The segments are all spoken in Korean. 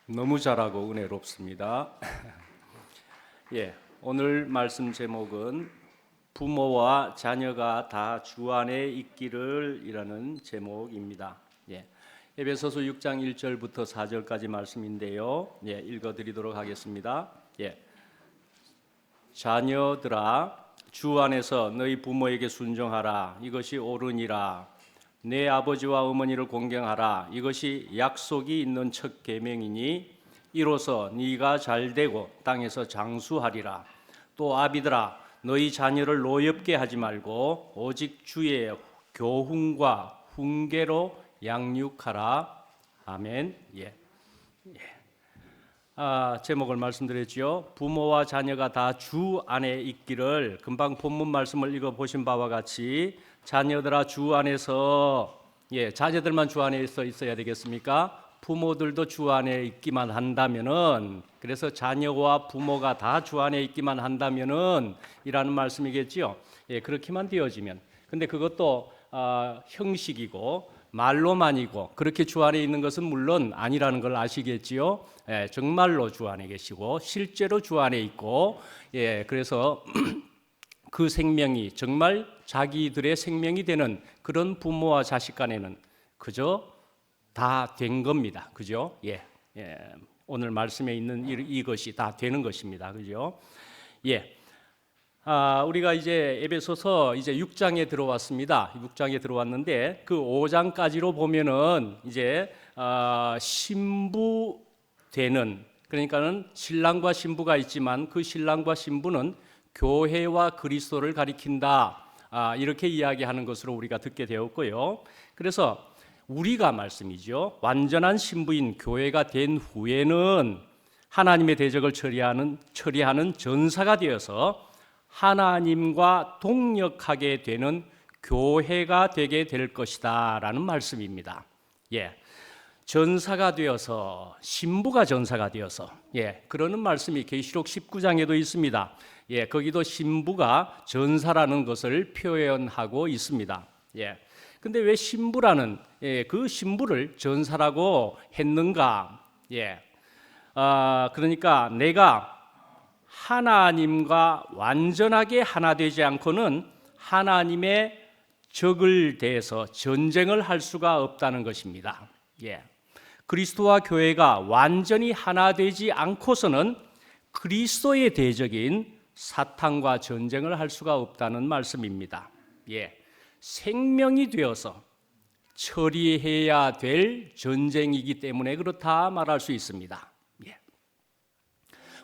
너무 잘하고 은혜롭습니다. 오늘 말씀 제목은 부모와 자녀가 다 주 안에 있기를 이라는 제목입니다. 에베소서 6장 1절부터 4절까지 말씀인데요. 읽어드리도록 하겠습니다. 자녀들아, 주 안에서 너희 부모에게 순종하라. 이것이 옳으니라. 내 아버지와 어머니를 공경하라. 이것이 약속이 있는 첫 계명이니 이로써 네가 잘되고 땅에서 장수하리라. 또 아비들아, 너희 자녀를 노엽게 하지 말고 오직 주의 교훈과 훈계로 양육하라. 아멘. 제목을 말씀드렸죠. 부모와 자녀가 다 주 안에 있기를. 금방 본문 말씀을 읽어보신 바와 같이 자녀들아 주 안에서, 자녀들만 주 안에 있어야 되겠습니까? 부모들도 주 안에 있기만 한다면은, 그래서 자녀와 부모가 다 주 안에 있기만 한다면은 이라는 말씀이겠지요. 그렇게만 되어지면. 근데 그것도 형식이고 말로만이고 그렇게 주 안에 있는 것은 물론 아니라는 걸 아시겠지요. 정말로 주 안에 계시고 실제로 주 안에 있고, 그래서 그 생명이 정말 자기들의 생명이 되는 그런 부모와 자식 간에는 그저 다 된 겁니다. 그죠? 오늘 말씀에 있는 이것이 다 되는 것입니다. 그죠? 우리가 이제 에베소서 이제 6장에 들어왔습니다. 6장에 들어왔는데 그 5장까지로 보면은 이제 신부 되는, 그러니까는 신랑과 신부가 있지만 그 신랑과 신부는 교회와 그리스도를 가리킨다. 이렇게 이야기하는 것으로 우리가 듣게 되었고요. 그래서 우리가 말씀이죠. 완전한 신부인 교회가 된 후에는 하나님의 대적을 처리하는 전사가 되어서 하나님과 동역하게 되는 교회가 되게 될 것이다 라는 말씀입니다. 전사가 되어서, 신부가 전사가 되어서, 그러는 말씀이 계시록 19장에도 있습니다. 거기도 신부가 전사라는 것을 표현하고 있습니다. 근데 왜 신부라는 그 신부를 전사라고 했는가? 그러니까 내가 하나님과 완전하게 하나 되지 않고는 하나님의 적을 대해서 전쟁을 할 수가 없다는 것입니다. 그리스도와 교회가 완전히 하나 되지 않고서는 그리스도의 대적인 사탄과 전쟁을 할 수가 없다는 말씀입니다. 생명이 되어서 처리해야 될 전쟁이기 때문에 그렇다 말할 수 있습니다.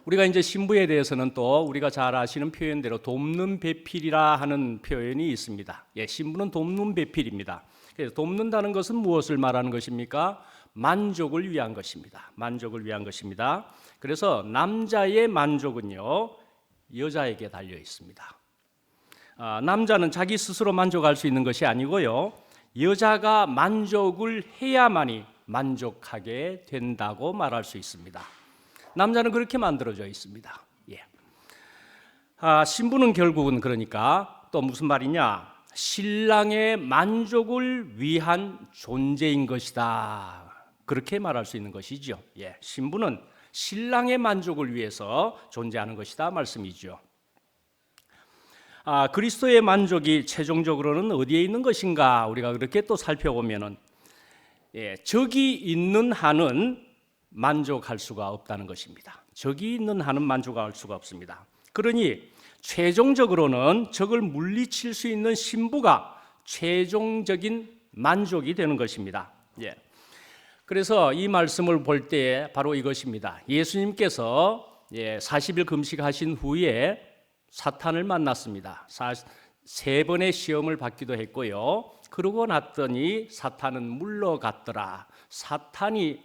우리가 이제 신부에 대해서는 또 우리가 잘 아시는 표현대로 돕는 배필이라 하는 표현이 있습니다. 신부는 돕는 배필입니다. 그래서 돕는다는 것은 무엇을 말하는 것입니까? 만족을 위한 것입니다. 만족을 위한 것입니다. 그래서 남자의 만족은요, 여자에게 달려 있습니다. 남자는 자기 스스로 만족할 수 있는 것이 아니고요, 여자가 만족을 해야만이 만족하게 된다고 말할 수 있습니다. 남자는 그렇게 만들어져 있습니다. 신부는 결국은 그러니까 또 무슨 말이냐? 신랑의 만족을 위한 존재인 것이다. 그렇게 말할 수 있는 것이죠. 신부는 신랑의 만족을 위해서 존재하는 것이다 말씀이죠. 그리스도의 만족이 최종적으로는 어디에 있는 것인가? 우리가 그렇게 또 살펴보면은, 적이 있는 한은 만족할 수가 없다는 것입니다. 적이 있는 한은 만족할 수가 없습니다. 그러니 최종적으로는 적을 물리칠 수 있는 신부가 최종적인 만족이 되는 것입니다. 그래서 이 말씀을 볼 때 바로 이것입니다. 예수님께서 40일 금식하신 후에 사탄을 만났습니다. 3번의 시험을 받기도 했고요. 그러고 났더니 사탄은 물러갔더라. 사탄이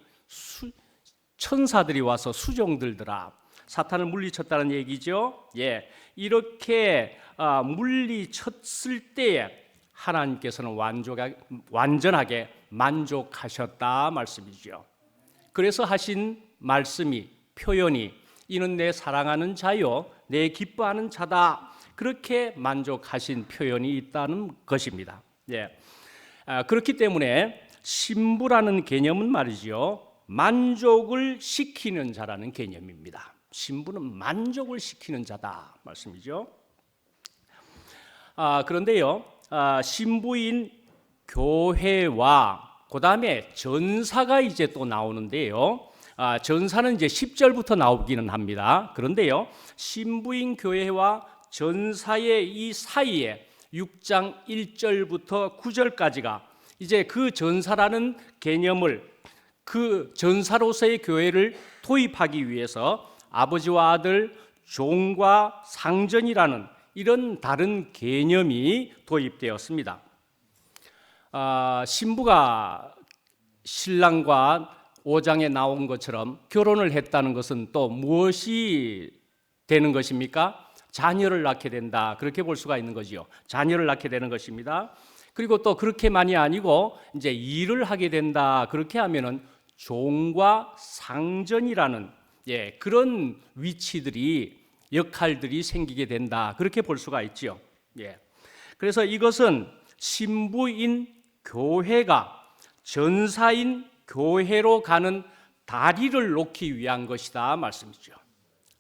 천사들이 와서 수종들더라. 사탄을 물리쳤다는 얘기죠. 이렇게 물리쳤을 때에 하나님께서는 완전하게 만족하셨다 말씀이죠. 그래서 하신 말씀이, 표현이 이는 내 사랑하는 자요 내 기뻐하는 자다, 그렇게 만족하신 표현이 있다는 것입니다. 그렇기 때문에 신부라는 개념은 말이죠. 만족을 시키는 자라는 개념입니다. 신부는 만족을 시키는 자다 말씀이죠. 그런데요, 신부인 교회와 그 다음에 전사가 이제 또 나오는데요. 전사는 이제 10절부터 나오기는 합니다. 그런데요, 신부인 교회와 전사의 이 사이에 6장 1절부터 9절까지가 이제 그 전사라는 개념을, 그 전사로서의 교회를 도입하기 위해서 아버지와 아들, 종과 상전이라는 이런 다른 개념이 도입되었습니다. 신부가 신랑과 5장에 나온 것처럼 결혼을 했다는 것은 또 무엇이 되는 것입니까? 자녀를 낳게 된다, 그렇게 볼 수가 있는 거지요. 자녀를 낳게 되는 것입니다. 그리고 또 그렇게만이 아니고 이제 일을 하게 된다, 그렇게 하면은 종과 상전이라는 그런 위치들이, 역할들이 생기게 된다, 그렇게 볼 수가 있죠. 그래서 이것은 신부인 교회가 전사인 교회로 가는 다리를 놓기 위한 것이다 말씀이죠.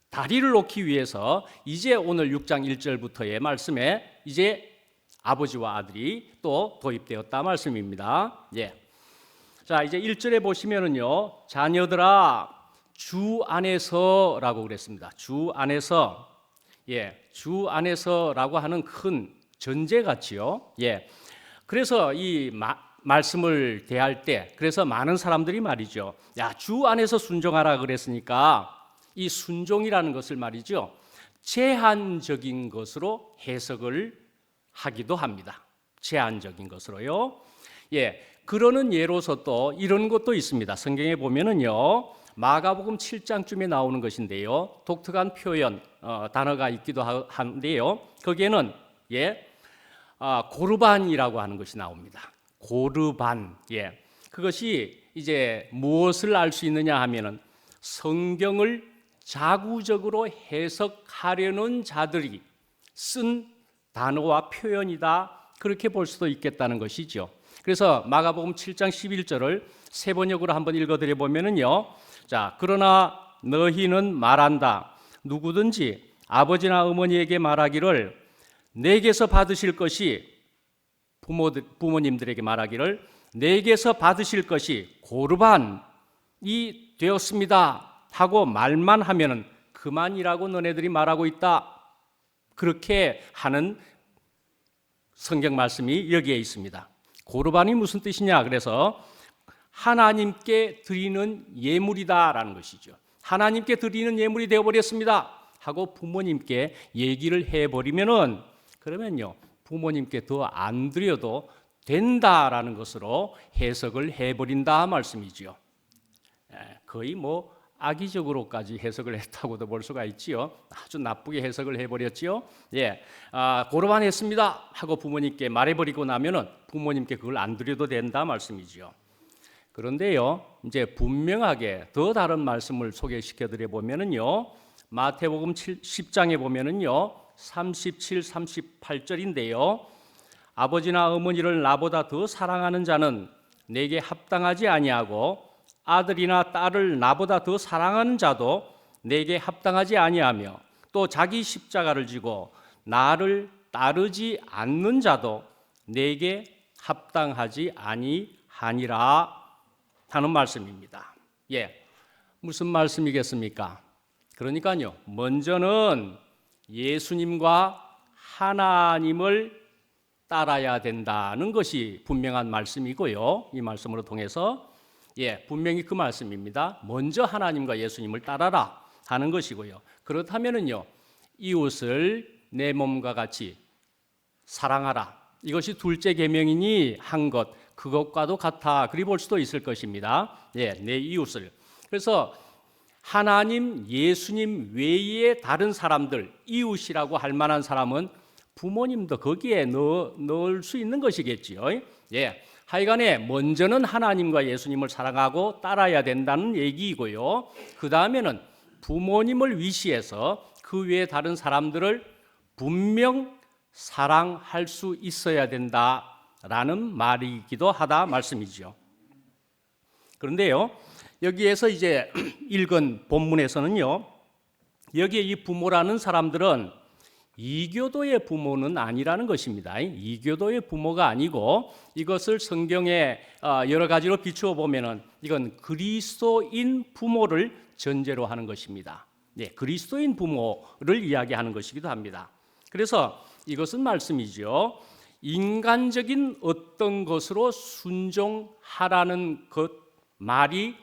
다리를 놓기 위해서 이제 오늘 6장 1절부터의 말씀에 이제 아버지와 아들이 또 도입되었다 말씀입니다. 자, 이제 1절에 보시면은요, 자녀들아 주 안에서라고 그랬습니다. 주 안에서, 주 안에서라고 하는 큰 전제 같지요. 그래서 이 말씀을 대할 때, 그래서 많은 사람들이 말이죠, 야, 주 안에서 순종하라 그랬으니까 이 순종이라는 것을 말이죠, 제한적인 것으로 해석을 하기도 합니다. 제한적인 것으로요. 그러는 예로서 또 이런 것도 있습니다. 성경에 보면은요, 마가복음 7장쯤에 나오는 것인데요, 독특한 표현, 단어가 있기도 한데요, 거기에는 고르반이라고 하는 것이 나옵니다. 고르반. 그것이 이제 무엇을 알 수 있느냐 하면은 성경을 자구적으로 해석하려는 자들이 쓴 단어와 표현이다, 그렇게 볼 수도 있겠다는 것이죠. 그래서 마가복음 7장 11절을 세 번역으로 한번 읽어드려 보면은요, 자, 그러나 너희는 말한다. 누구든지 아버지나 어머니에게 말하기를 내게서 받으실 것이, 부모님들에게 말하기를 내게서 받으실 것이 고르반이 되었습니다 하고 말만 하면은 그만이라고 너네들이 말하고 있다, 그렇게 하는 성경 말씀이 여기에 있습니다. 고르반이 무슨 뜻이냐? 그래서 하나님께 드리는 예물이다라는 것이죠. 하나님께 드리는 예물이 되어버렸습니다 하고 부모님께 얘기를 해버리면은, 그러면요, 부모님께 더 안 드려도 된다라는 것으로 해석을 해버린다 말씀이지요. 거의 뭐 악의적으로까지 해석을 했다고도 볼 수가 있지요. 아주 나쁘게 해석을 해버렸지요. 고르반 했습니다 하고 부모님께 말해버리고 나면은 부모님께 그걸 안 드려도 된다 말씀이지요. 그런데요, 이제 분명하게 더 다른 말씀을 소개시켜 드려 보면은요, 마태복음 10장에 보면은요, 37, 38절인데요, 아버지나 어머니를 나보다 더 사랑하는 자는 내게 합당하지 아니하고 아들이나 딸을 나보다 더 사랑하는 자도 내게 합당하지 아니하며 또 자기 십자가를 지고 나를 따르지 않는 자도 내게 합당하지 아니하니라 하는 말씀입니다. 무슨 말씀이겠습니까? 그러니까요, 먼저는 예수님과 하나님을 따라야 된다는 것이 분명한 말씀이고요. 이 말씀으로 통해서 분명히 그 말씀입니다. 먼저 하나님과 예수님을 따라라 하는 것이고요. 그렇다면은요, 이웃을 내 몸과 같이 사랑하라, 이것이 둘째 계명이니 한 것, 그것과도 같아, 그리 볼 수도 있을 것입니다. 내 이웃을. 그래서 하나님, 예수님 외에 다른 사람들, 이웃이라고 할 만한 사람은 부모님도 거기에 넣을 수 있는 것이겠지요. 하여간에 먼저는 하나님과 예수님을 사랑하고 따라야 된다는 얘기이고요. 그 다음에는 부모님을 위시해서 그 외에 다른 사람들을 분명 사랑할 수 있어야 된다라는 말이기도 하다 말씀이죠. 그런데요, 여기에서 이제 읽은 본문에서는요, 여기에 이 부모라는 사람들은 이교도의 부모는 아니라는 것입니다. 이교도의 부모가 아니고 이것을 성경에 여러 가지로 비추어 보면은 이건 그리스도인 부모를 전제로 하는 것입니다. 네, 그리스도인 부모를 이야기하는 것이기도 합니다. 그래서 이것은 말씀이죠. 인간적인 어떤 것으로 순종하라는 것 말이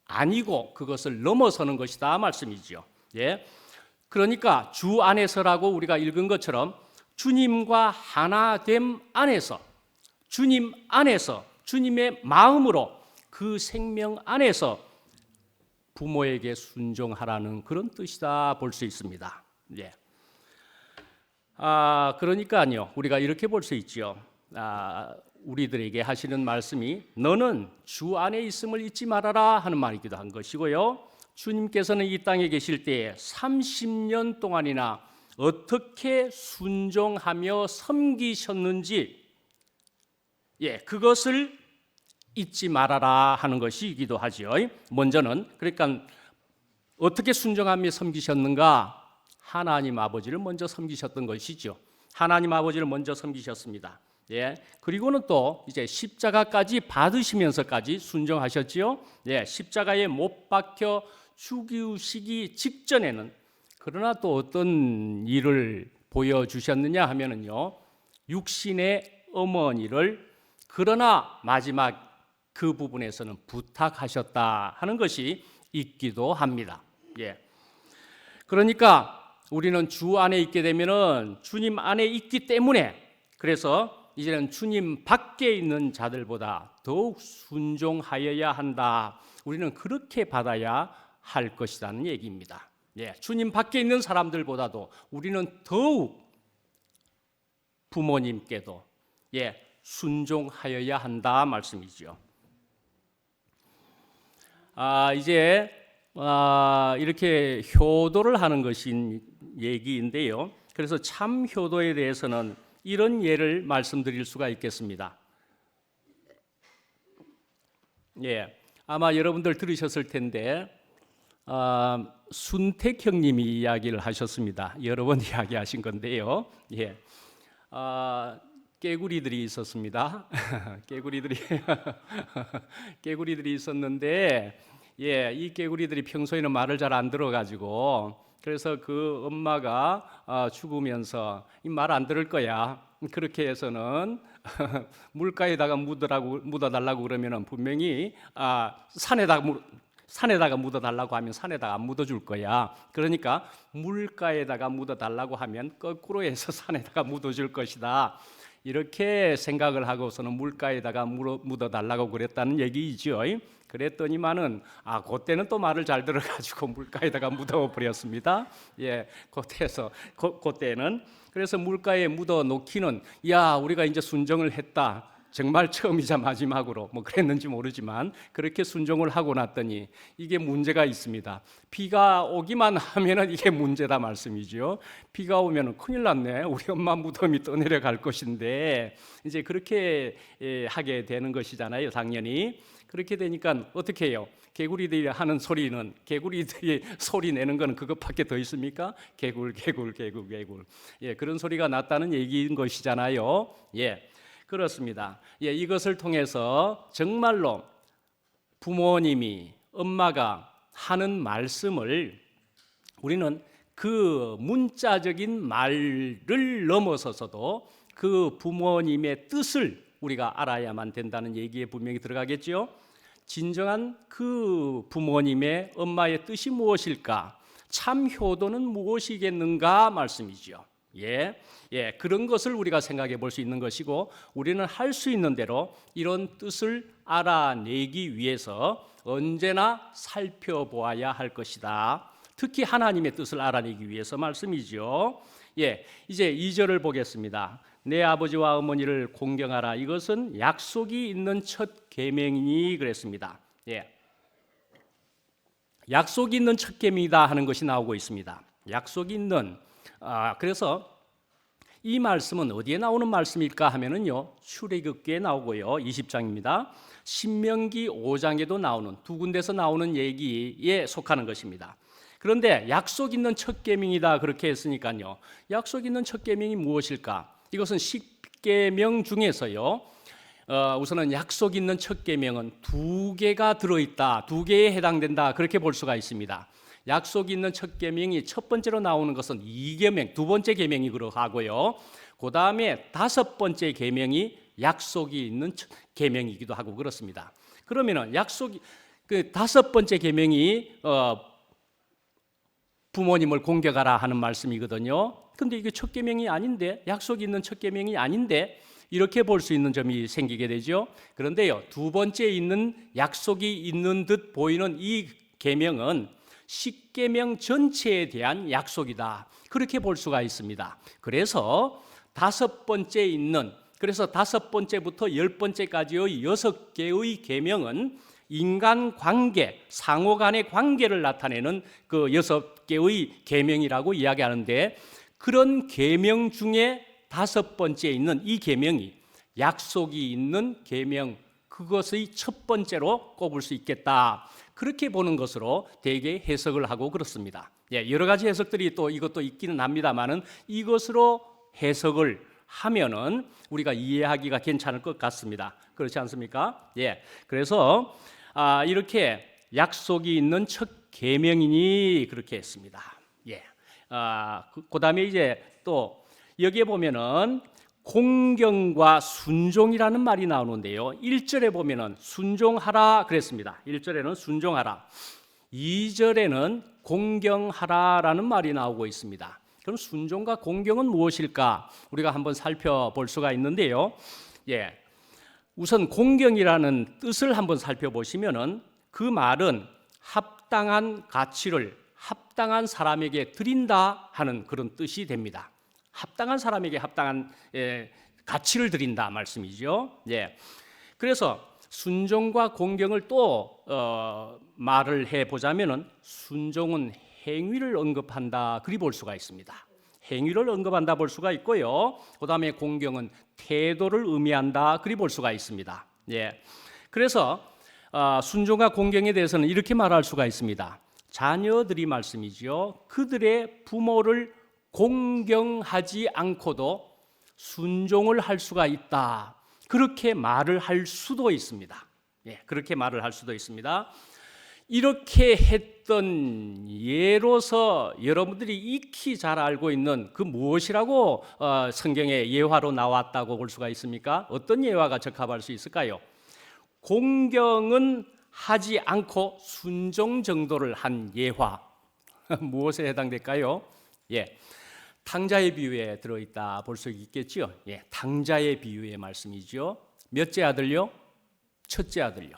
아니고 그것을 넘어서는 것이다 말씀이죠. 예. 그러니까 주 안에서라고 우리가 읽은 것처럼 주님과 하나됨 안에서, 주님 안에서, 주님의 마음으로 그 생명 안에서 부모에게 순종하라는 그런 뜻이다 볼 수 있습니다. 예. 그러니까요, 우리가 이렇게 볼 수 있죠. 우리들에게 하시는 말씀이 너는 주 안에 있음을 잊지 말아라 하는 말이기도 한 것이고요. 주님께서는 이 땅에 계실 때에 30년 동안이나 어떻게 순종하며 섬기셨는지, 그것을 잊지 말아라 하는 것이기도 하죠. 먼저는 그러니까 어떻게 순종하며 섬기셨는가? 하나님 아버지를 먼저 섬기셨던 것이죠. 하나님 아버지를 먼저 섬기셨습니다. 그리고는 또 이제 십자가까지 받으시면서까지 순종하셨지요. 십자가에 못 박혀 죽으시기 직전에는 그러나 또 어떤 일을 보여주셨느냐 하면은요, 육신의 어머니를 그러나 마지막 그 부분에서는 부탁하셨다 하는 것이 있기도 합니다. 그러니까 우리는 주 안에 있게 되면은 주님 안에 있기 때문에 그래서 이제는 주님 밖에 있는 자들보다 더욱 순종하여야 한다. 우리는 그렇게 받아야 할 것이라는 얘기입니다. 주님 밖에 있는 사람들보다도 우리는 더욱 부모님께도 순종하여야 한다 말씀이죠. 이제 이렇게 효도를 하는 것인 얘기인데요. 그래서 참 효도에 대해서는 이런 예를 말씀드릴 수가 있겠습니다. 아마 여러분들 들으셨을 텐데 순택 형님이 이야기를 하셨습니다. 여러 번 이야기하신 건데요. 깨구리들이 있었습니다. 깨구리들이 있었는데 이 깨구리들이 평소에는 말을 잘 안 들어가지고 그래서 그 엄마가 죽으면서 말 안 들을 거야. 그렇게 해서는 물가에다가 묻어달라고 그러면은 분명히 산에다가 묻어달라고 하면 산에다가 안 묻어줄 거야. 그러니까 물가에다가 묻어달라고 하면 거꾸로 해서 산에다가 묻어줄 것이다. 이렇게 생각을 하고서는 물가에다가 묻어달라고 그랬다는 얘기이죠. 그랬더니만은 그때는 또 말을 잘 들어가지고 물가에다가 묻어버렸습니다. 그때는 그래서 물가에 묻어 놓기는 우리가 이제 순종을 했다. 정말 처음이자 마지막으로 그랬는지 모르지만 그렇게 순종을 하고 났더니 이게 문제가 있습니다. 비가 오기만 하면은 이게 문제다 말씀이죠. 비가 오면은 큰일 났네. 우리 엄마 무덤이 떠내려갈 것인데 이제 그렇게 하게 되는 것이잖아요. 당연히 그렇게 되니까 어떻게 해요? 개구리들이 하는 소리는 개구리들이 소리 내는 건 그것밖에 더 있습니까? 개굴 그런 소리가 났다는 얘기인 것이잖아요. 그렇습니다. 이것을 통해서 정말로 부모님이 엄마가 하는 말씀을 우리는 그 문자적인 말을 넘어서서도 그 부모님의 뜻을 우리가 알아야만 된다는 얘기에 분명히 들어가겠죠. 진정한 그 부모님의 엄마의 뜻이 무엇일까? 참 효도는 무엇이겠는가 말씀이죠. 그런 것을 우리가 생각해 볼 수 있는 것이고 우리는 할 수 있는 대로 이런 뜻을 알아내기 위해서 언제나 살펴보아야 할 것이다. 특히 하나님의 뜻을 알아내기 위해서 말씀이죠. 이제 2절을 보겠습니다. 내 아버지와 어머니를 공경하라. 이것은 약속이 있는 첫 계명이니 그랬습니다. 약속이 있는 첫 계명이다 하는 것이 나오고 있습니다. 약속이 있는 그래서 이 말씀은 어디에 나오는 말씀일까 하면은요, 출애굽기에 나오고요, 20장입니다. 신명기 5장에도 나오는 두 군데서 나오는 얘기에 속하는 것입니다. 그런데 약속 있는 첫 계명이다 그렇게 했으니까요, 약속 있는 첫 계명이 무엇일까? 이것은 10계명 중에서요, 우선은 약속 있는 첫 계명은 두 개가 들어있다, 두 개에 해당된다 그렇게 볼 수가 있습니다. 약속 있는 첫 계명이 첫 번째로 나오는 것은 2계명, 두 번째 계명이 그러하고요. 그 다음에 다섯 번째 계명이 약속이 있는 계명이기도 하고 그렇습니다. 그러면은 그 다섯 번째 계명이 부모님을 공경하라 하는 말씀이거든요. 근데 이게 첫 계명이 아닌데, 약속이 있는 첫 계명이 아닌데 이렇게 볼 수 있는 점이 생기게 되죠. 그런데요, 두 번째 있는 약속이 있는 듯 보이는 이 계명은 10계명 전체에 대한 약속이다 그렇게 볼 수가 있습니다. 그래서 다섯 번째부터 10번째까지의 6개의 계명은 인간 관계, 상호 간의 관계를 나타내는 그 6개의 계명이라고 이야기하는데, 그런 계명 중에 다섯 번째에 있는 이 계명이 약속이 있는 계명, 그것의 첫 번째로 꼽을 수 있겠다 그렇게 보는 것으로 대개 해석을 하고 그렇습니다. 여러 가지 해석들이 또 이것도 있기는 합니다만은 이것으로 해석을 하면은 우리가 이해하기가 괜찮을 것 같습니다. 그렇지 않습니까? 그래서 이렇게 약속이 있는 첫 계명이니 그렇게 했습니다. 그다음에 이제 또 여기에 보면은 공경과 순종이라는 말이 나오는데요. 1절에 보면은 순종하라 그랬습니다. 1절에는 순종하라, 2절에는 공경하라라는 말이 나오고 있습니다. 그럼 순종과 공경은 무엇일까? 우리가 한번 살펴볼 수가 있는데요. 우선 공경이라는 뜻을 한번 살펴보시면은 그 말은 합당한 가치를 합당한 사람에게 드린다 하는 그런 뜻이 됩니다. 합당한 사람에게 합당한 가치를 드린다 말씀이죠. 그래서 순종과 공경을 또 말을 해보자면은 순종은 행위를 언급한다 그리 볼 수가 있습니다. 행위를 언급한다 볼 수가 있고요. 그 다음에 공경은 태도를 의미한다 그리 볼 수가 있습니다. 그래서 순종과 공경에 대해서는 이렇게 말할 수가 있습니다. 자녀들이 말씀이죠. 그들의 부모를 공경하지 않고도 순종을 할 수가 있다 그렇게 말을 할 수도 있습니다. 그렇게 말을 할 수도 있습니다. 이렇게 했던 예로서 여러분들이 익히 잘 알고 있는 그 무엇이라고 성경의 예화로 나왔다고 볼 수가 있습니까? 어떤 예화가 적합할 수 있을까요? 공경은 하지 않고 순종 정도를 한 예화 무엇에 해당될까요? 탕자의 비유에 들어있다 볼 수 있겠죠. 탕자의 비유의 말씀이죠. 몇째 아들요? 첫째 아들요.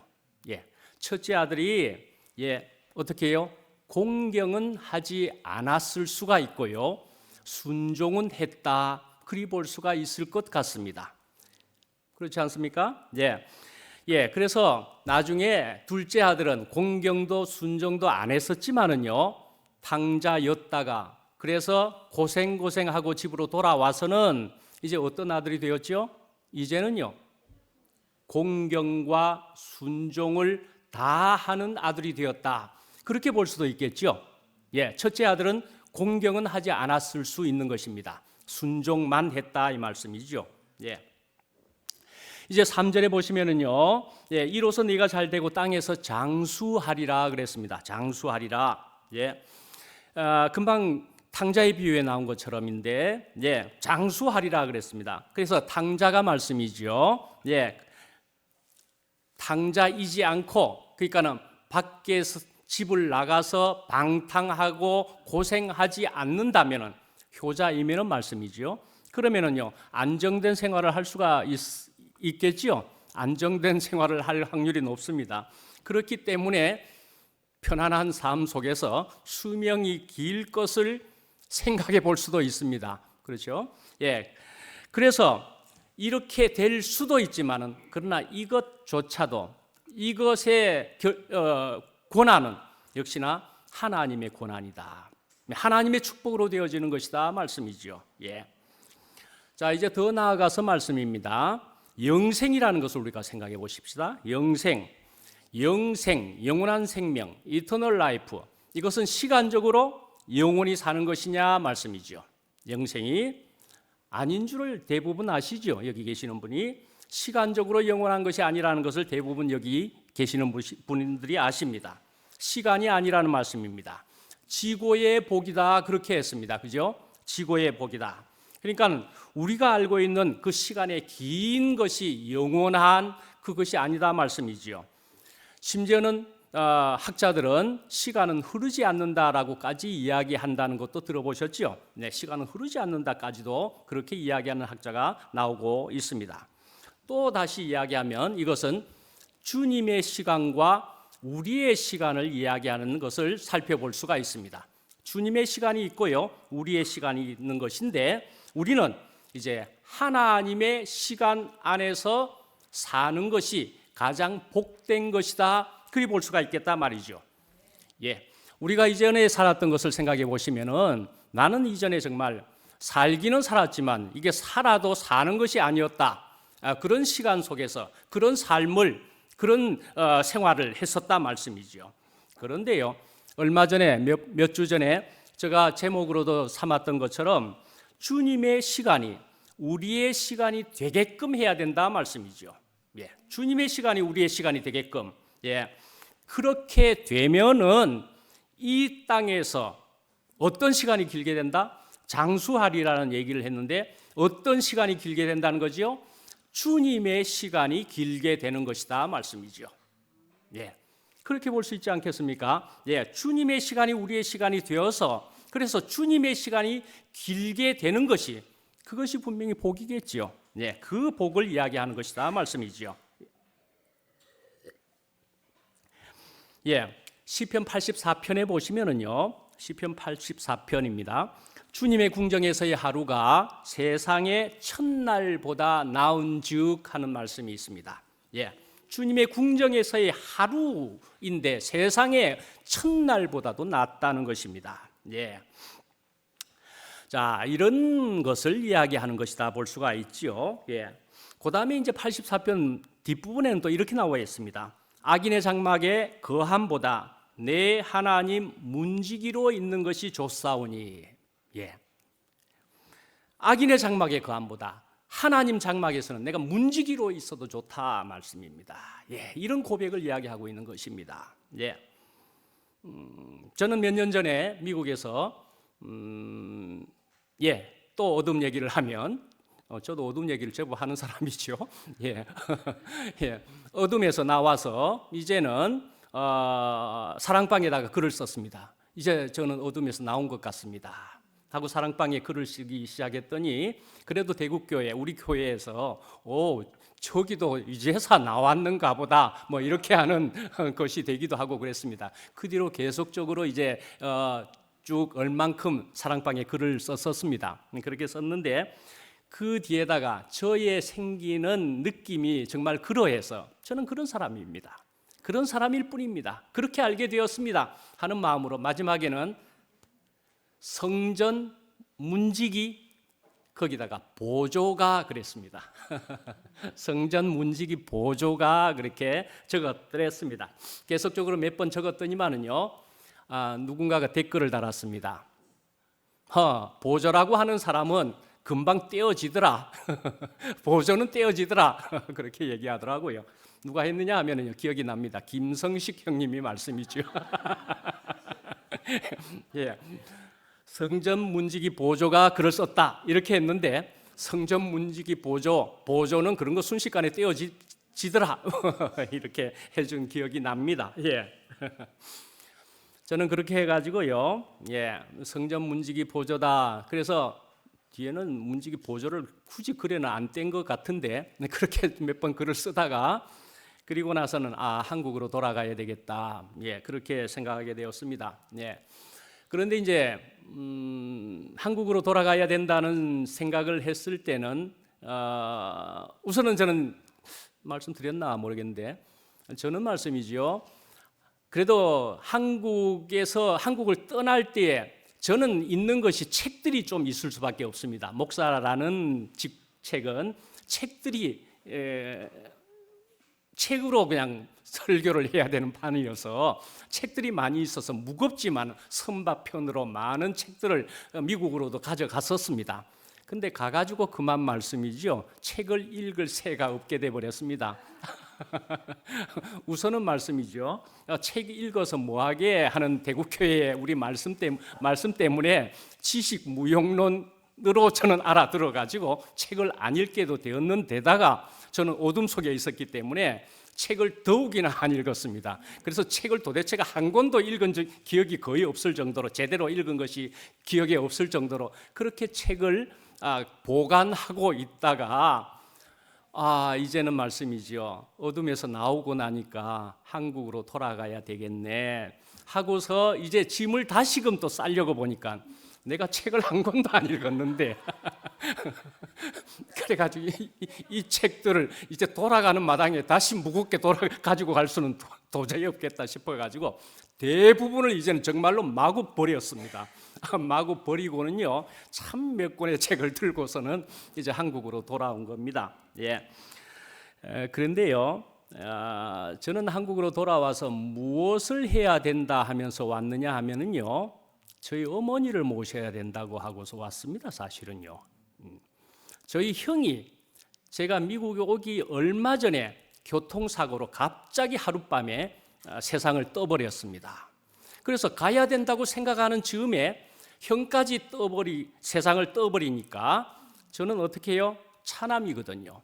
첫째 아들이 어떻게 해요? 공경은 하지 않았을 수가 있고요, 순종은 했다 그리 볼 수가 있을 것 같습니다. 그렇지 않습니까? 그래서 나중에 둘째 아들은 공경도 순종도 안 했었지만은요, 탕자였다가 그래서 고생하고 집으로 돌아와서는 이제 어떤 아들이 되었죠? 이제는요, 공경과 순종을 다 하는 아들이 되었다 그렇게 볼 수도 있겠죠. 첫째 아들은 공경은 하지 않았을 수 있는 것입니다. 순종만 했다 이 말씀이죠. 이제 3절에 보시면은요, 이로써 네가 잘 되고 땅에서 장수하리라 그랬습니다. 장수하리라. 금방 탕자의 비유에 나온 것처럼인데, 장수하리라 그랬습니다. 그래서 탕자가 말씀이죠. 탕자이지 않고, 그러니까는 밖에서 집을 나가서 방탕하고 고생하지 않는다면은, 효자이면은 말씀이죠. 그러면은요, 안정된 생활을 할 수가 있겠지요. 안정된 생활을 할 확률이 높습니다. 그렇기 때문에 편안한 삶 속에서 수명이 길 것을 생각해 볼 수도 있습니다. 그렇죠? 그래서 이렇게 될 수도 있지만은, 그러나 이것조차도, 이것의 권한은 역시나 하나님의 권한이다, 하나님의 축복으로 되어지는 것이다 말씀이죠. 자, 이제 더 나아가서 말씀입니다. 영생이라는 것을 우리가 생각해 보십시다. 영생, 영원한 생명, 이터널 라이프. 이것은 시간적으로 영원히 사는 것이냐 말씀이죠. 영생이 아닌 줄을 대부분 아시죠? 여기 계시는 분이 시간적으로 영원한 것이 아니라는 것을 대부분 여기 계시는 분들이 아십니다. 시간이 아니라는 말씀입니다. 지고의 복이다 그렇게 했습니다. 그죠? 지고의 복이다. 그러니까 우리가 알고 있는 그 시간의 긴 것이 영원한 그것이 아니다 말씀이지요. 심지어는 학자들은 시간은 흐르지 않는다라고까지 이야기한다는 것도 들어보셨죠? 네, 시간은 흐르지 않는다까지도 그렇게 이야기하는 학자가 나오고 있습니다. 또 다시 이야기하면 이것은 주님의 시간과 우리의 시간을 이야기하는 것을 살펴볼 수가 있습니다. 주님의 시간이 있고요, 우리의 시간이 있는 것인데 우리는 이제 하나님의 시간 안에서 사는 것이 가장 복된 것이다. 그리 볼 수가 있겠다 말이죠. 예, 우리가 이전에 살았던 것을 생각해 보시면은 나는 이전에 정말 살기는 살았지만 이게 살아도 사는 것이 아니었다. 그런 시간 속에서 그런 삶을 그런 생활을 했었다 말씀이죠. 그런데요, 얼마 전에 몇 주 전에 제가 제목으로도 삼았던 것처럼 주님의 시간이 우리의 시간이 되게끔 해야 된다 말씀이죠. 예, 주님의 시간이 우리의 시간이 되게끔. 예, 그렇게 되면은 이 땅에서 어떤 시간이 길게 된다? 장수하리라는 얘기를 했는데 어떤 시간이 길게 된다는 거지요? 주님의 시간이 길게 되는 것이다 말씀이죠. 예, 그렇게 볼 수 있지 않겠습니까? 예, 주님의 시간이 우리의 시간이 되어서 그래서 주님의 시간이 길게 되는 것이 그것이 분명히 복이겠지요. 예, 그 복을 이야기하는 것이다 말씀이지요. 예, 시편 84편에 보시면은요, 시편 84편입니다. 주님의 궁정에서의 하루가 세상의 첫날보다 나은즉 하는 말씀이 있습니다. 예, 주님의 궁정에서의 하루인데 세상의 첫날보다도 낫다는 것입니다. 예, 자, 이런 것을 이야기하는 것이다 볼 수가 있죠. 예, 그 다음에 이제 84편 뒷부분에는 또 이렇게 나와 있습니다. 악인의 장막에 거함보다 내 하나님 문지기로 있는 것이 좋사오니. 예, 악인의 장막에 거함보다 하나님 장막에서는 내가 문지기로 있어도 좋다 말씀입니다. 예, 이런 고백을 이야기하고 있는 것입니다. 예, 저는 몇 년 전에 미국에서 또 어둠 얘기를 하면 저도 어둠 얘기를 제법 하는 사람이죠. 예, 예, 어둠에서 나와서 이제는 사랑방에다가 글을 썼습니다. 이제 저는 어둠에서 나온 것 같습니다 하고 사랑방에 글을 쓰기 시작했더니 그래도 대국교회 우리 교회에서 저기도 이제사 나왔는가 보다 뭐 이렇게 하는 것이 되기도 하고 그랬습니다. 그 뒤로 계속적으로 이제 쭉 얼만큼 사랑방에 글을 썼습니다. 그렇게 썼는데 그 뒤에다가 저의 생기는 느낌이 정말 그러해서 저는 그런 사람입니다. 그런 사람일 뿐입니다. 그렇게 알게 되었습니다 하는 마음으로 마지막에는 성전 문지기 거기다가 보조가 그랬습니다. 성전 문지기 보조가 그렇게 적었더랬습니다. 계속적으로 몇 번 적었더니만은요, 누군가가 댓글을 달았습니다. 보조라고 하는 사람은 금방 떼어지더라. 보조는 떼어지더라. 그렇게 얘기하더라고요. 누가 했느냐 하면은요, 기억이 납니다. 김성식 형님이 말씀이죠. 예, 성전 문지기 보조가 글을 썼다 이렇게 했는데 성전 문지기 보조는 그런 거 순식간에 떼어지더라. 이렇게 해준 기억이 납니다. 예. 저는 그렇게 해가지고요, 예, 성전 문지기 보조다. 그래서 뒤에는 문지기 보조를 굳이 글에는 안 뗀 것 같은데 그렇게 몇 번 글을 쓰다가 그리고 나서는 한국으로 돌아가야 되겠다. 예, 그렇게 생각하게 되었습니다. 예. 그런데 이제 한국으로 돌아가야 된다는 생각을 했을 때는 우선은 저는 말씀드렸나 모르겠는데 저는 말씀이지요. 그래도 한국을 떠날 때에 저는 있는 것이 책들이 좀 있을 수밖에 없습니다. 목사라는 직책은 책들이 책으로 그냥 설교를 해야 되는 판이어서 책들이 많이 있어서 무겁지만 선바편으로 많은 책들을 미국으로도 가져갔었습니다. 근데 가가지고 그만 말씀이죠. 책을 읽을 새가 없게 돼버렸습니다. 우선은 말씀이죠. 책 읽어서 뭐하게 하는 대국교회의 우리 말씀 때문에 지식 무용론으로 저는 알아들어가지고 책을 안 읽게도 되었는데다가 저는 어둠 속에 있었기 때문에 책을 더욱이나 안 읽었습니다. 그래서 책을 도대체가 한 권도 읽은 기억이 거의 없을 정도로, 제대로 읽은 것이 기억에 없을 정도로 그렇게 책을 보관하고 있다가 이제는 말씀이지요. 어둠에서 나오고 나니까 한국으로 돌아가야 되겠네 하고서 이제 짐을 다시금 또 싸려고 보니까 내가 책을 한 권도 안 읽었는데 그래가지고 이 책들을 이제 돌아가는 마당에 다시 무겁게 가지고 갈 수는 도저히 없겠다 싶어가지고 대부분을 이제는 정말로 마구 버렸습니다. 마구 버리고는요, 참 몇 권의 책을 들고서는 이제 한국으로 돌아온 겁니다. 예. 그런데요, 저는 한국으로 돌아와서 무엇을 해야 된다 하면서 왔느냐 하면은요, 저희 어머니를 모셔야 된다고 하고서 왔습니다. 사실은요, 저희 형이 제가 미국에 오기 얼마 전에 교통사고로 갑자기 하룻밤에 세상을 떠버렸습니다. 그래서 가야 된다고 생각하는 즈음에 형까지 세상을 떠버리니까 저는 어떻게 해요? 차남이거든요.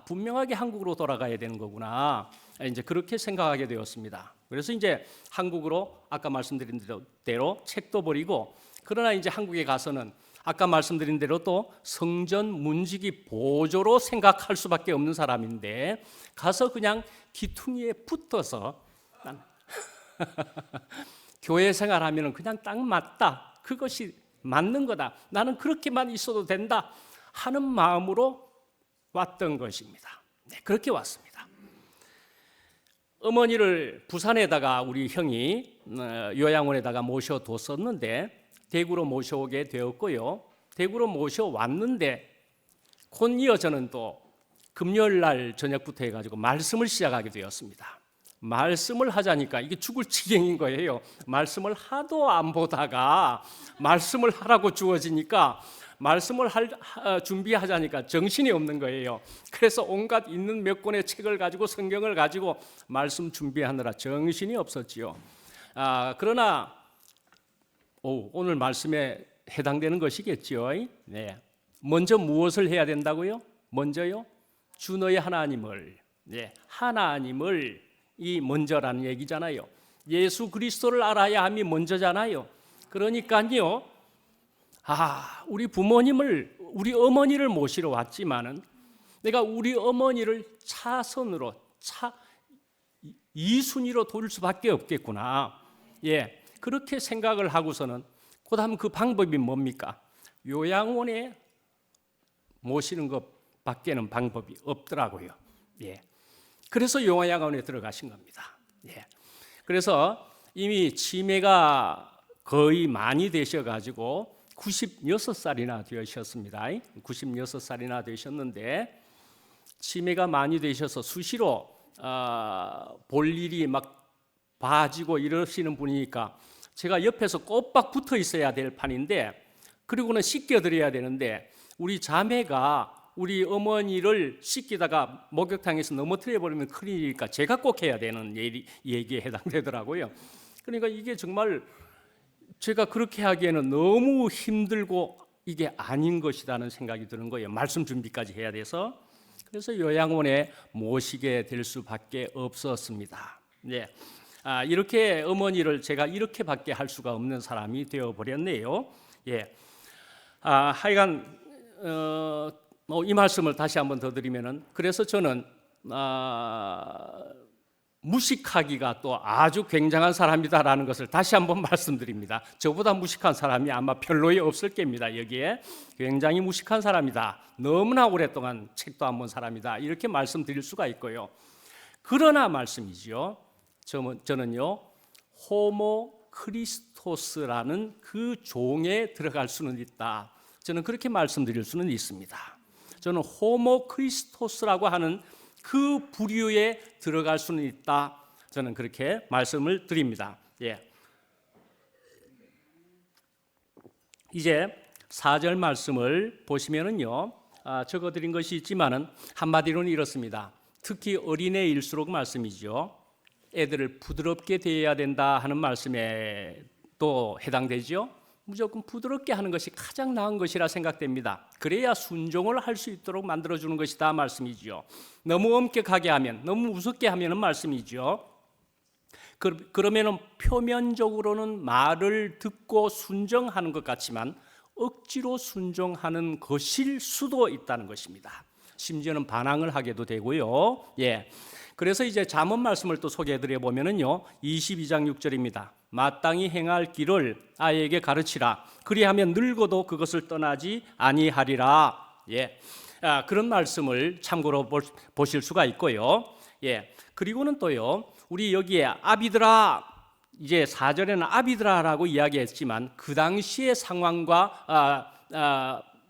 분명하게 한국으로 돌아가야 되는 거구나. 이제 그렇게 생각하게 되었습니다. 그래서 이제 한국으로 아까 말씀드린 대로 책도 버리고, 그러나 이제 한국에 가서는 아까 말씀드린 대로 또 성전 문지기 보조로 생각할 수밖에 없는 사람인데 가서 그냥 기퉁이에 붙어서 교회 생활하면 그냥 딱 맞다. 그것이 맞는 거다. 나는 그렇게만 있어도 된다 하는 마음으로 왔던 것입니다. 네, 그렇게 왔습니다. 어머니를 부산에다가 우리 형이 요양원에다가 모셔뒀었는데 대구로 모셔오게 되었고요. 대구로 모셔왔는데 곧이어 저는 또 금요일 날 저녁부터 해가지고 말씀을 시작하게 되었습니다. 말씀을 하자니까 이게 죽을 지경인 거예요. 말씀을 하도 안 보다가 말씀을 하라고 주어지니까 말씀을 준비하자니까 정신이 없는 거예요. 그래서 온갖 있는 몇 권의 책을 가지고 성경을 가지고 말씀 준비하느라 정신이 없었지요. 그러나 오늘 말씀에 해당되는 것이겠죠. 네. 먼저 무엇을 해야 된다고요? 먼저요, 주 너의 하나님을, 하나님을 이 먼저라는 얘기잖아요. 예수 그리스도를 알아야 함이 먼저잖아요. 그러니까요, 우리 부모님을, 우리 어머니를 모시러 왔지만은 내가 우리 어머니를 차선으로, 2순위로 돌 수밖에 없겠구나. 그렇게 생각을 하고서는 그다음 그 방법이 뭡니까? 요양원에 모시는 것밖에는 방법이 없더라고요. 그래서 요양원에 들어가신 겁니다. 그래서 이미 치매가 거의 많이 되셔가지고 96살이나 되셨습니다. 96살이나 되셨는데 치매가 많이 되셔서 수시로 볼 일이 막 봐지고 이러시는 분이니까 제가 옆에서 꼬박 붙어 있어야 될 판인데, 그리고는 씻겨드려야 되는데 우리 자매가 우리 어머니를 씻기다가 목욕탕에서 넘어뜨려 버리면 큰일이니까 제가 꼭 해야 되는 얘기에 해당되더라고요. 그러니까 이게 정말 제가 그렇게 하기에는 너무 힘들고 이게 아닌 것이라는 생각이 드는 거예요. 말씀 준비까지 해야 돼서. 그래서 요양원에 모시게 될 수밖에 없었습니다. 이렇게 어머니를 제가 이렇게밖에 할 수가 없는 사람이 되어버렸네요. 하여간 이 말씀을 다시 한번 더 드리면은, 그래서 저는 무식하기가 또 아주 굉장한 사람이다라는 것을 다시 한번 말씀드립니다. 저보다 무식한 사람이 아마 별로에 없을 겁니다. 여기에 굉장히 무식한 사람이다, 너무나 오랫동안 책도 안 본 사람이다, 이렇게 말씀드릴 수가 있고요. 그러나 말씀이지요, 저는요, 호모 크리스토스라는 그 종에 들어갈 수는 있다. 저는 그렇게 말씀드릴 수는 있습니다. 저는 호모 크리스토스라고 하는 그 부류에 들어갈 수는 있다. 저는 그렇게 말씀을 드립니다. 예. 이제 4절 말씀을 보시면은요, 적어드린 것이 있지만은 한마디로는 이렇습니다. 특히 어린애일수록 말씀이죠. 애들을 부드럽게 대해야 된다 하는 말씀에 또 해당되죠. 무조건 부드럽게 하는 것이 가장 나은 것이라 생각됩니다. 그래야 순종을 할 수 있도록 만들어주는 것이다 말씀이죠. 너무 엄격하게 하면, 너무 무섭게 하면은 말씀이죠. 그러면은 표면적으로는 말을 듣고 순종하는 것 같지만 억지로 순종하는 것일 수도 있다는 것입니다. 심지어는 반항을 하게도 되고요. 예. 그래서 이제 잠언 말씀을 또 소개해 드려 보면은요. 22장 6절입니다. 마땅히 행할 길을 아이에게 가르치라. 그리하면 늙어도 그것을 떠나지 아니하리라. 예. 그런 말씀을 참고로 보실 수가 있고요. 예. 그리고는 또요. 우리 여기에 아비들아, 이제 4절에는 아비들아라고 이야기했지만 그 당시의 상황과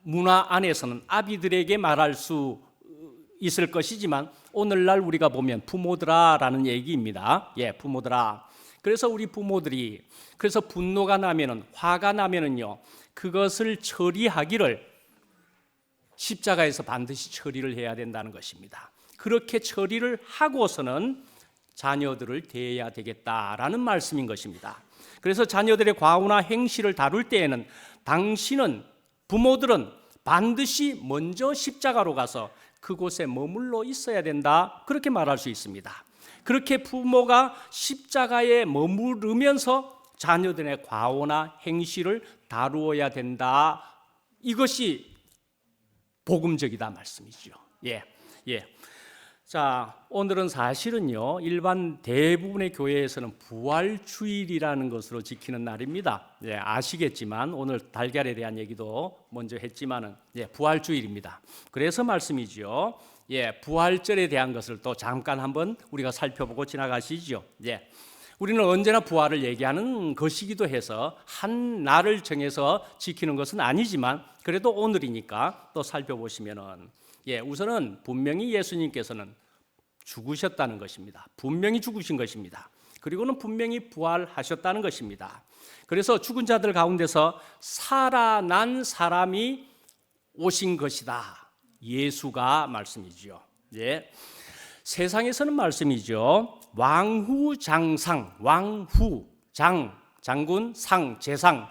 문화 안에서는 아비들에게 말할 수 있을 것이지만 오늘날 우리가 보면 부모들아라는 얘기입니다. 예, 부모들아. 그래서 우리 부모들이 그래서 분노가 나면은, 화가 나면은요, 그것을 처리하기를 십자가에서 반드시 처리를 해야 된다는 것입니다. 그렇게 처리를 하고서는 자녀들을 대해야 되겠다라는 말씀인 것입니다. 그래서 자녀들의 과오나 행실을 다룰 때에는 당신은, 부모들은 반드시 먼저 십자가로 가서 그곳에 머물러 있어야 된다, 그렇게 말할 수 있습니다. 그렇게 부모가 십자가에 머무르면서 자녀들의 과오나 행실을 다루어야 된다, 이것이 복음적이다 말씀이죠. 예. 자, 오늘은 사실은요, 일반 대부분의 교회에서는 부활주일이라는 것으로 지키는 날입니다. 예, 아시겠지만 오늘 달걀에 대한 얘기도 먼저 했지만은, 예, 부활주일입니다. 그래서 말씀이죠. 예, 부활절에 대한 것을 또 잠깐 한번 우리가 살펴보고 지나가시죠. 예. 우리는 언제나 부활을 얘기하는 것이기도 해서 한 날을 정해서 지키는 것은 아니지만 그래도 오늘이니까 또 살펴보시면은, 예, 우선은 분명히 예수님께서는 죽으셨다는 것입니다. 분명히 죽으신 것입니다. 그리고는 분명히 부활하셨다는 것입니다. 그래서 죽은 자들 가운데서 살아난 사람이 오신 것이다. 예수가 말씀이죠. 예. 세상에서는 말씀이죠. 왕후장상, 왕후장, 장군, 상, 재상,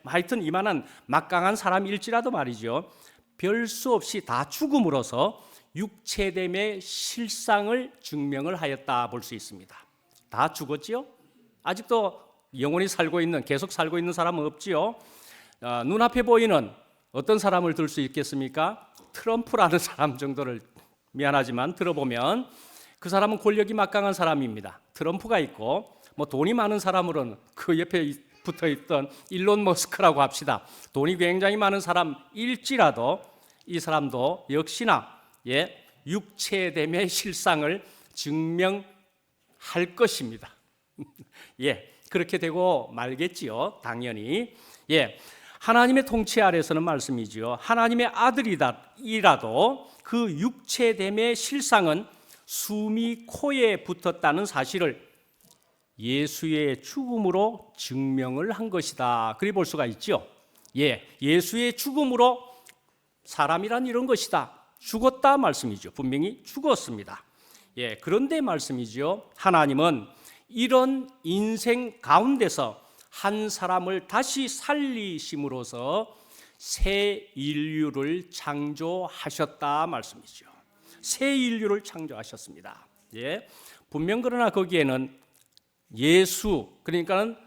하여튼 이만한 막강한 사람일지라도 말이죠. 별 수 없이 다 죽음으로써 육체됨의 실상을 증명을 하였다 볼 수 있습니다. 다 죽었지요? 아직도 영원히 살고 있는, 계속 살고 있는 사람은 없지요. 눈앞에 보이는 어떤 사람을 들 수 있겠습니까? 트럼프라는 사람 정도를, 미안하지만 들어보면 그 사람은 권력이 막강한 사람입니다. 트럼프가 있고, 뭐 돈이 많은 사람으로는 그 옆에 붙어 있던 일론 머스크라고 합시다. 돈이 굉장히 많은 사람일지라도 이 사람도 역시나, 예, 육체됨의 실상을 증명할 것입니다. 예, 그렇게 되고 말겠지요, 당연히. 예, 하나님의 통치 아래서는 말씀이지요. 하나님의 아들이라도 그 육체됨의 실상은 숨이 코에 붙었다는 사실을 예수의 죽음으로 증명을 한 것이다, 그리 볼 수가 있죠. 예, 예수의 죽음으로 사람이란 이런 것이다, 죽었다 말씀이죠. 분명히 죽었습니다. 예, 그런데 말씀이죠. 하나님은 이런 인생 가운데서 한 사람을 다시 살리심으로써 새 인류를 창조하셨다 말씀이죠. 새 인류를 창조하셨습니다. 예, 분명 그러나 거기에는 예수, 그러니까는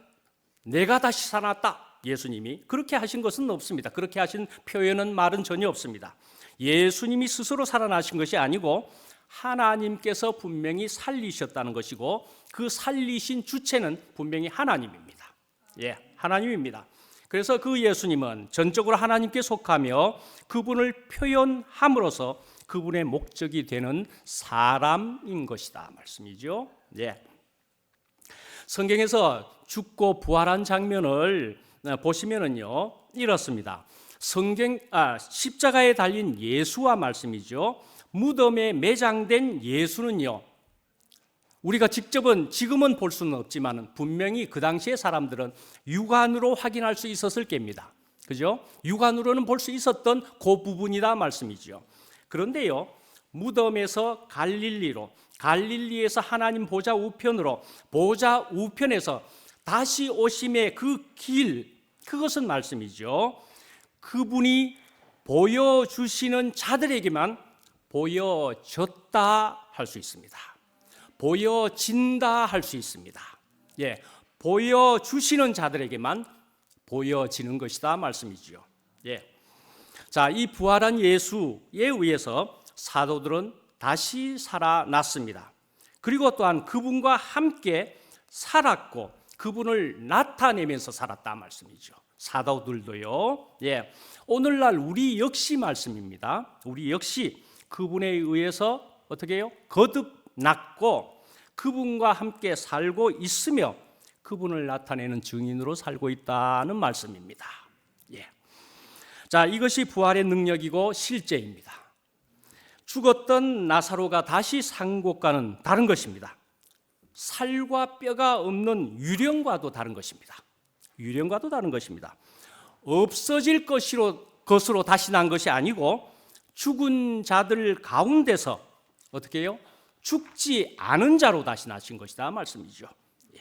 내가 다시 살았다, 예수님이 그렇게 하신 것은 없습니다. 그렇게 하신 표현은, 말은 전혀 없습니다. 예수님이 스스로 살아나신 것이 아니고 하나님께서 분명히 살리셨다는 것이고 그 살리신 주체는 분명히 하나님입니다. 예, 하나님입니다. 그래서 그 예수님은 전적으로 하나님께 속하며 그분을 표현함으로써 그분의 목적이 되는 사람인 것이다 말씀이죠. 예. 성경에서 죽고 부활한 장면을 보시면은요, 이렇습니다. 십자가에 달린 예수와 말씀이죠. 무덤에 매장된 예수는요, 우리가 지금은 볼 수는 없지만 분명히 그 당시의 사람들은 육안으로 확인할 수 있었을 겁니다. 그죠? 육안으로는 볼 수 있었던 그 부분이다 말씀이죠. 그런데요, 무덤에서 갈릴리에서 하나님 보좌 우편에서 다시 오심의 그 길, 그것은 말씀이죠. 그분이 보여주시는 자들에게만 보여졌다 할 수 있습니다. 보여진다 할 수 있습니다. 예, 보여주시는 자들에게만 보여지는 것이다 말씀이죠. 예. 자, 이 부활한 예수에 의해서 사도들은 다시 살아났습니다. 그리고 또한 그분과 함께 살았고 그분을 나타내면서 살았다 말씀이죠. 사도들도요. 예. 오늘날 우리 역시 말씀입니다. 우리 역시 그분에 의해서 어떻게 해요? 거듭났고 그분과 함께 살고 있으며 그분을 나타내는 증인으로 살고 있다는 말씀입니다. 예. 자, 이것이 부활의 능력이고 실제입니다. 죽었던 나사로가 다시 산 곳과는 다른 것입니다. 살과 뼈가 없는 유령과도 다른 것입니다. 유령과도 다른 것입니다. 없어질 것으로 다시 난 것이 아니고 죽은 자들 가운데서 어떻게 해요? 죽지 않은 자로 다시 나신 것이다 말씀이죠. 예.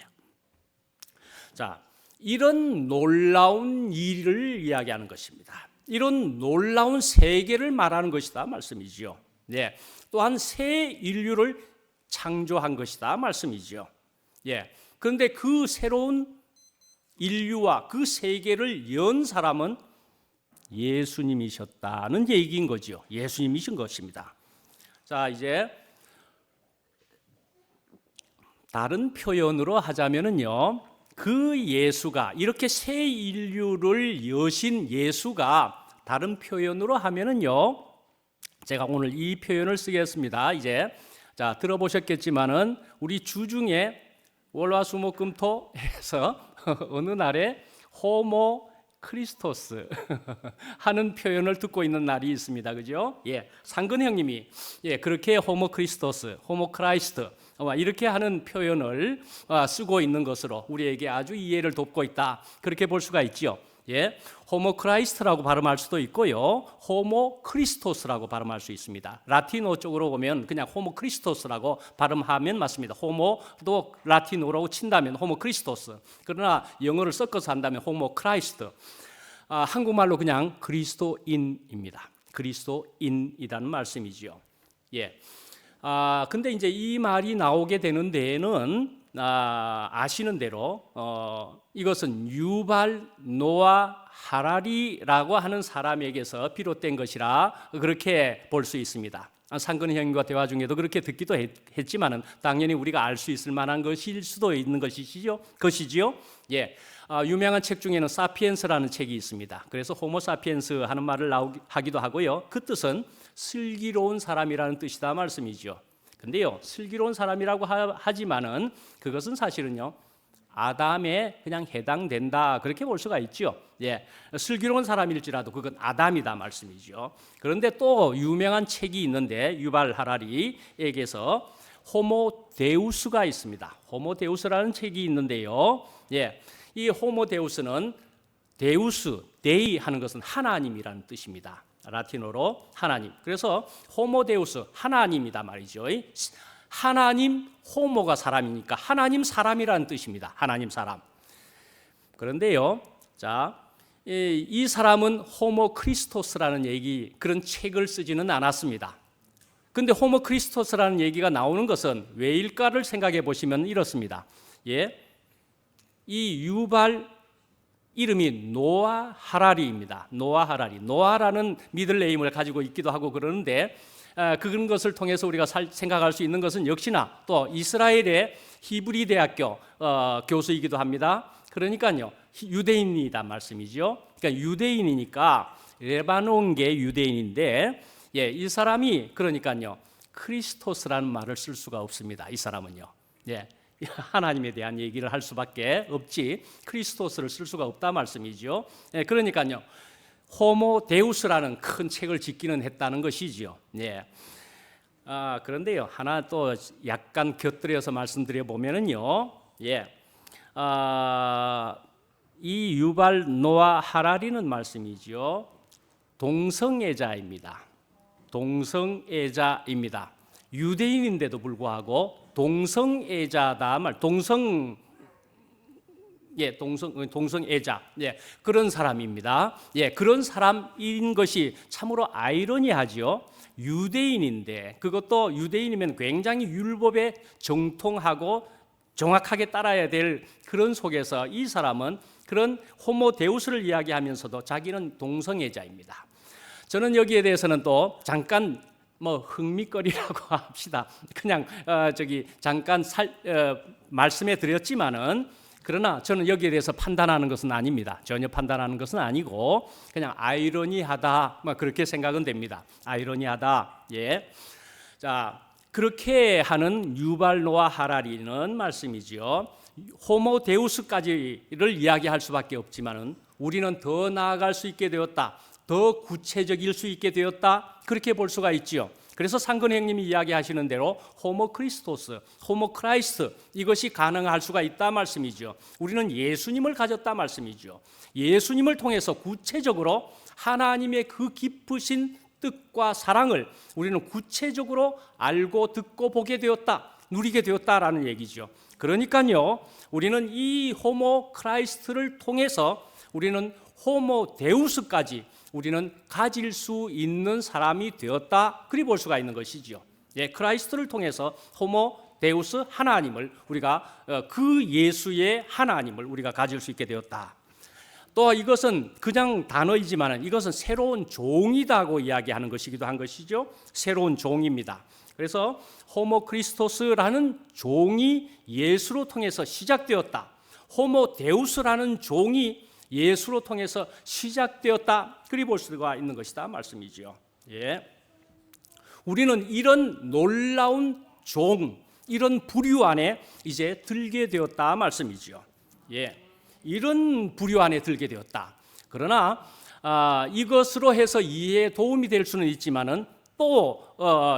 자, 이런 놀라운 일을 이야기하는 것입니다. 이런 놀라운 세계를 말하는 것이다 말씀이죠. 예. 또한 새 인류를 창조한 것이다 말씀이죠. 예. 그런데 그 새로운 인류와 그 세계를 연 사람은 예수님이셨다는 얘기인 거죠. 예수님이신 것입니다. 자, 이제 다른 표현으로 하자면은요, 그 예수가 이렇게 새 인류를 여신 예수가 다른 표현으로 하면은요, 제가 오늘 이 표현을 쓰겠습니다. 이제 자, 들어보셨겠지만은 우리 주중에 월화수목금토에서 어느 날에 호모 크리스토스 하는 표현을 듣고 있는 날이 있습니다. 그죠? 예. 상근 형님이 그렇게 호모 크리스토스, 호모 크라이스트 이렇게 하는 표현을 쓰고 있는 것으로 우리에게 아주 이해를 돕고 있다. 그렇게 볼 수가 있죠. 예. 호모 크라이스트라고 발음할 수도 있고요. 호모 크리스토스라고 발음할 수 있습니다. 라틴어 쪽으로 보면 그냥 호모 크리스토스라고 발음하면 맞습니다. 호모도 라틴어로 친다면 호모 크리스토스. 그러나 영어를 섞어서 한다면 호모 크라이스트. 한국말로 그냥 그리스도인입니다. 그리스도인이라는 말씀이지요. 예. 근데 이제 이 말이 나오게 되는 데에는 아시는 대로 이것은 유발 노아 하라리라고 하는 사람에게서 비롯된 것이라 그렇게 볼 수 있습니다. 상근 형님과 대화 중에도 그렇게 듣기도 했지만은 당연히 우리가 알 수 있을 만한 것일 수도 있는 것이지요. 예. 유명한 책 중에는 사피엔스라는 책이 있습니다. 그래서 호모 사피엔스 하는 말을 하기도 하고요. 그 뜻은 슬기로운 사람이라는 뜻이다 말씀이죠. 근데요, 슬기로운 사람이라고 하지만은 그것은 사실은요, 아담에 그냥 해당된다 그렇게 볼 수가 있죠. 예, 슬기로운 사람일지라도 그건 아담이다 말씀이죠. 그런데 또 유명한 책이 있는데 유발 하라리에게서 호모 데우스가 있습니다. 호모 데우스라는 책이 있는데요. 예, 이 호모 데우스는 데우스, 데이 하는 것은 하나님이라는 뜻입니다. 라틴어로 하나님. 그래서 호모 데우스, 하나님이다 말이죠. 하나님, 호모가 사람이니까 하나님 사람이라는 뜻입니다. 하나님 사람. 그런데요, 자, 이 사람은 호모 크리스토스라는 그런 책을 쓰지는 않았습니다. 근데 호모 크리스토스라는 얘기가 나오는 것은 왜일까를 생각해 보시면 이렇습니다. 예, 이 유발 이름이 노아 하라리입니다. 노아 하라리. 노아라는 미들네임을 가지고 있기도 하고 그러는데 그런 것을 통해서 우리가 생각할 수 있는 것은 역시나 또 이스라엘의 히브리 대학교 교수이기도 합니다. 그러니까요, 유대인이다 말씀이죠. 그러니까 유대인이니까 레바논계 유대인인데, 예, 이 사람이 그러니까요 크리스토스라는 말을 쓸 수가 없습니다. 이 사람은요. 예. 하나님에 대한 얘기를 할 수밖에 없지 크리스토스를 쓸 수가 없다 말씀이죠. 그러니까요. 호모 데우스라는 큰 책을 짓기는 했다는 것이지요. 그런데요. 하나 또 약간 곁들여서 말씀드려 보면은요. 이 유발 노아 하라리는 말씀이죠. 동성애자입니다. 동성애자입니다. 유대인인데도 불구하고 동성애자다 말 동성애자 그런 사람입니다. 그런 사람인 것이 참으로 아이러니하지요. 유대인인데 그것도 유대인이면 굉장히 율법에 정통하고 정확하게 따라야 될 그런 속에서 이 사람은 그런 호모데우스를 이야기하면서도 자기는 동성애자입니다. 저는 여기에 대해서는 또 잠깐 흥미거리라고 합시다. 그냥 잠깐 말씀해 드렸지만은 그러나 저는 여기에 대해서 판단하는 것은 아닙니다. 전혀 판단하는 것은 아니고 그냥 아이러니하다 그렇게 생각은 됩니다. 아이러니하다. 자, 그렇게 하는 유발 노아 하라리는 말씀이지요. 호모데우스까지를 이야기할 수밖에 없지만은 우리는 더 나아갈 수 있게 되었다. 더 구체적일 수 있게 되었다. 그렇게 볼 수가 있지요. 그래서 상근형님이 이야기하시는 대로 호모 크리스토스, 호모 크라이스트 이것이 가능할 수가 있다 말씀이죠. 우리는 예수님을 가졌다 말씀이죠. 예수님을 통해서 구체적으로 하나님의 그 깊으신 뜻과 사랑을 우리는 구체적으로 알고 듣고 보게 되었다, 누리게 되었다라는 얘기죠. 그러니까요, 우리는 이 호모 크라이스트를 통해서 우리는 호모 데우스까지 우리는 가질 수 있는 사람이 되었다. 그리 볼 수가 있는 것이죠. 크라이스트를 통해서 호모 데우스 하나님을 우리가 그 예수의 하나님을 우리가 가질 수 있게 되었다. 또 이것은 그냥 단어이지만 이것은 새로운 종이다고 이야기하는 것이기도 한 것이죠. 새로운 종입니다. 그래서 호모 크리스토스라는 종이 예수로 통해서 시작되었다. 호모 데우스라는 종이 예수로 통해서 시작되었다. 그리 볼 수가 있는 것이다 말씀이죠. 우리는 이런 놀라운 종, 이런 부류 안에 이제 들게 되었다 말씀이죠. 이런 부류 안에 들게 되었다. 그러나 이것으로 해서 이해에 도움이 될 수는 있지만은 또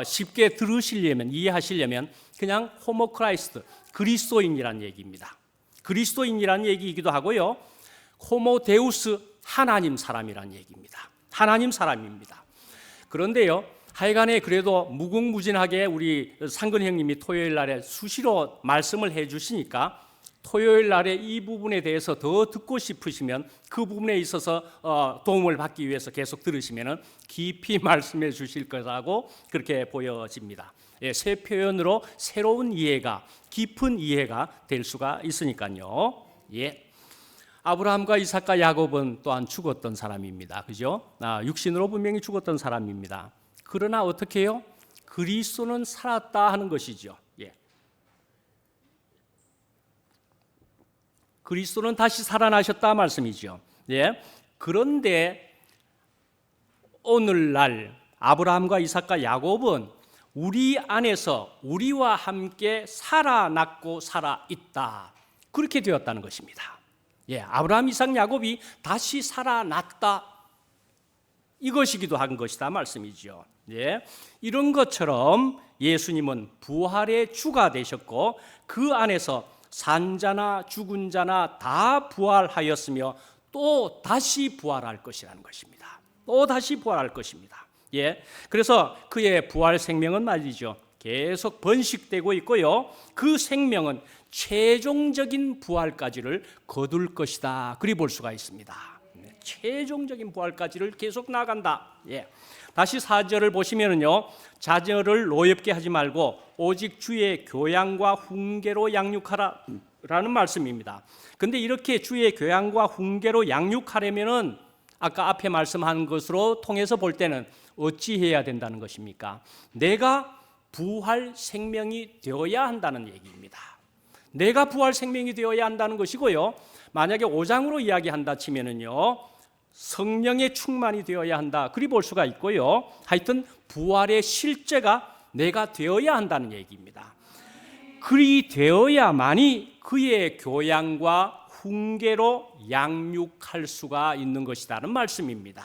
쉽게 들으시려면, 이해하시려면 그냥 호모 크라이스트, 그리스도인이라는 얘기입니다. 그리스도인이라는 얘기이기도 하고요. 호모 데우스, 하나님 사람이라는 얘기입니다. 하나님 사람입니다. 그런데요, 하여간에 그래도 무궁무진하게 우리 상근 형님이 토요일 날에 수시로 말씀을 해 주시니까 토요일 날에 이 부분에 대해서 더 듣고 싶으시면 그 부분에 있어서 도움을 받기 위해서 계속 들으시면 깊이 말씀해 주실 거라고 그렇게 보여집니다. 새 표현으로 새로운 이해가, 깊은 이해가 될 수가 있으니까요. 아브라함과 이삭과 야곱은 또한 죽었던 사람입니다. 그죠? 육신으로 분명히 죽었던 사람입니다. 그러나 어떻게 해요? 그리스도는 살았다 하는 것이죠. 그리스도는 다시 살아나셨다 말씀이죠. 그런데 오늘날 아브라함과 이삭과 야곱은 우리 안에서 우리와 함께 살아났고 살아있다. 그렇게 되었다는 것입니다. 아브라함, 이삭, 야곱이 다시 살아났다. 이것이기도 한 것이다 말씀이죠. 이런 것처럼 예수님은 부활의 주가 되셨고 그 안에서 산자나 죽은 자나 다 부활하였으며 또 다시 부활할 것이라는 것입니다. 또 다시 부활할 것입니다. 그래서 그의 부활 생명은 말이죠. 계속 번식되고 있고요. 그 생명은 최종적인 부활까지를 거둘 것이다. 그리 볼 수가 있습니다. 최종적인 부활까지를 계속 나간다. 다시 4절을 보시면은요, 자녀를 노엽게 하지 말고 오직 주의 교양과 훈계로 양육하라라는 말씀입니다. 근데 이렇게 주의 교양과 훈계로 양육하려면은 아까 앞에 말씀한 것으로 통해서 볼 때는 어찌 해야 된다는 것입니까? 내가 부활 생명이 되어야 한다는 얘기입니다. 내가 부활 생명이 되어야 한다는 것이고요. 만약에 5장으로 이야기한다 치면은요, 성령의 충만이 되어야 한다. 그리 볼 수가 있고요. 하여튼 부활의 실제가 내가 되어야 한다는 얘기입니다. 그리 되어야만이 그의 교양과 훈계로 양육할 수가 있는 것이라는 말씀입니다.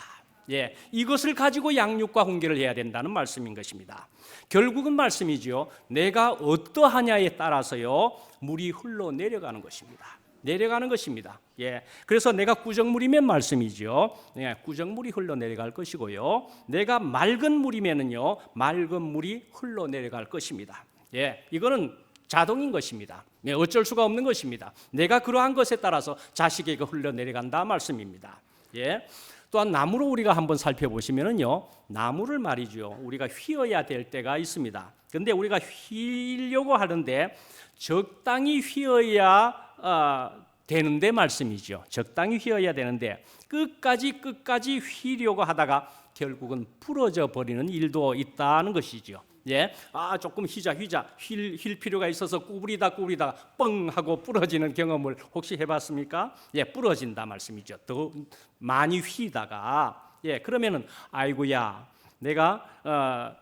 예, 이것을 가지고 양육과 훈계를 해야 된다는 말씀인 것입니다. 결국은 말씀이죠. 내가 어떠하냐에 따라서요 물이 흘러 내려가는 것입니다. 내려가는 것입니다. 예, 그래서 내가 꾸정물이면 말씀이죠. 예, 꾸정물이 흘러 내려갈 것이고요. 내가 맑은 물이면은요 맑은 물이 흘러 내려갈 것입니다. 예, 이거는 자동인 것입니다. 예, 어쩔 수가 없는 것입니다. 내가 그러한 것에 따라서 자식에게 흘러 내려간다 말씀입니다. 예. 또한 나무로 우리가 한번 살펴보시면은요, 나무를 말이죠. 우리가 휘어야 될 때가 있습니다. 그런데 우리가 휘려고 하는데 적당히 휘어야 되는데 말씀이죠. 적당히 휘어야 되는데 끝까지 휘려고 하다가 결국은 부러져 버리는 일도 있다는 것이죠. 예, 조금 휠 필요가 있어서 구부리다 뻥 하고 부러지는 경험을 혹시 해봤습니까? 예, 부러진다 말씀이죠. 더 많이 휘다가 그러면은 아이고야 내가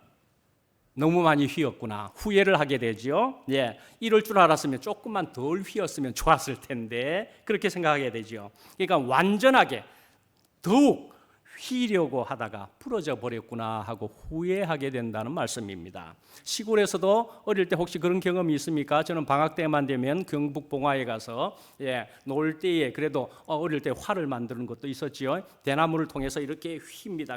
너무 많이 휘었구나 후회를 하게 되죠. 예, 이럴 줄 알았으면 조금만 덜 휘었으면 좋았을 텐데 그렇게 생각하게 되죠. 그러니까 완전하게 더욱 휘려고 하다가 부러져 버렸구나 하고 후회하게 된다는 말씀입니다. 시골에서도 어릴 때 혹시 그런 경험이 있습니까? 저는 방학 때만 되면 경북 봉화에 가서 놀 때에 그래도 어릴 때 활을 만드는 것도 있었지요. 대나무를 통해서 이렇게 휩니다.